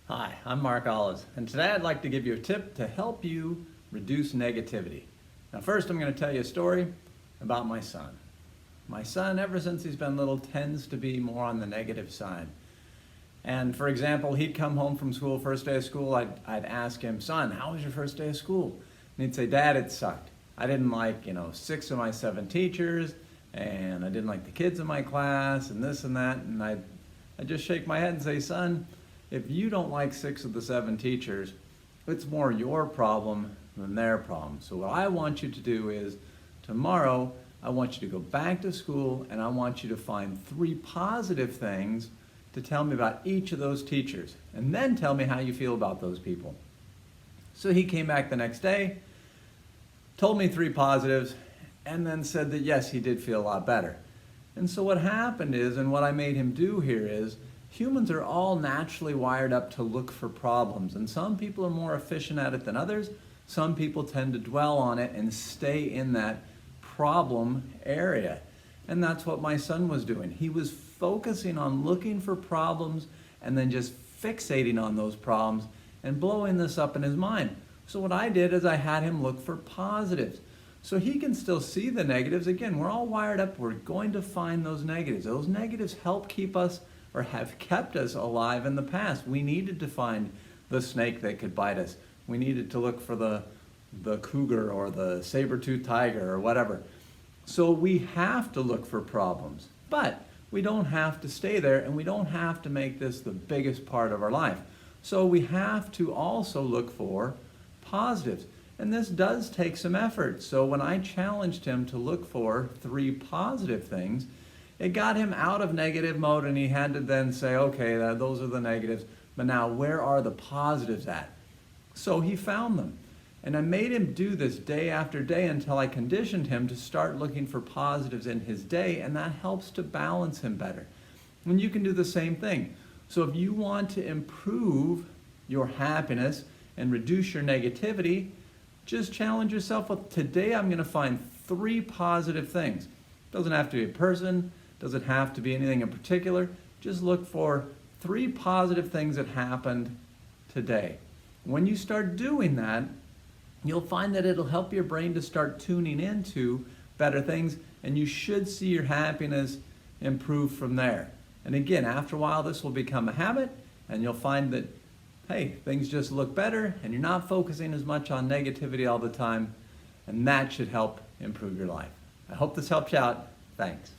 Hi, I'm Mark Olives, and today I'd like to give you a tip to help you reduce negativity. Now first I'm going to tell you a story about my son. My son, ever since he's been little, tends to be more on the negative side. And for example, he'd come home from school, first day of school, I'd ask him, "Son, how was your first day of school?" And he'd say, "Dad, it sucked. I didn't like, 6 of my 7 teachers, and I didn't like the kids in my class, and this and that." And I'd just shake my head and say, "Son, if you don't like 6 of the 7 teachers, it's more your problem than their problem. So what I want you to do is, tomorrow, I want you to go back to school and I want you to find 3 positive things to tell me about each of those teachers. And then tell me how you feel about those people." So he came back the next day, told me 3 positives, and then said that yes, he did feel a lot better. And so what happened is, and what I made him do here is, humans are all naturally wired up to look for problems, and some people are more efficient at it than others. Some people tend to dwell on it and stay in that problem area. And that's what my son was doing. He was focusing on looking for problems and then just fixating on those problems and blowing this up in his mind. So what I did is I had him look for positives. So he can still see the negatives. Again, we're all wired up. We're going to find those negatives. Those negatives help keep us, or have kept us, alive in the past. We needed to find the snake that could bite us. We needed to look for the cougar or the saber-toothed tiger or whatever. So we have to look for problems, but we don't have to stay there, and we don't have to make this the biggest part of our life. So we have to also look for positives. And this does take some effort. So when I challenged him to look for 3 positive things, it got him out of negative mode, and he had to then say, okay, those are the negatives, but now where are the positives at? So he found them. And I made him do this day after day until I conditioned him to start looking for positives in his day, and that helps to balance him better. And you can do the same thing. So if you want to improve your happiness and reduce your negativity, just challenge yourself with, today I'm going to find 3 positive things. Doesn't have to be a person, doesn't have to be anything in particular. Just look for 3 positive things that happened today. When you start doing that, you'll find that it'll help your brain to start tuning into better things, and you should see your happiness improve from there. And again, after a while, this will become a habit, and you'll find that, hey, things just look better, and you're not focusing as much on negativity all the time, and that should help improve your life. I hope this helps you out. Thanks.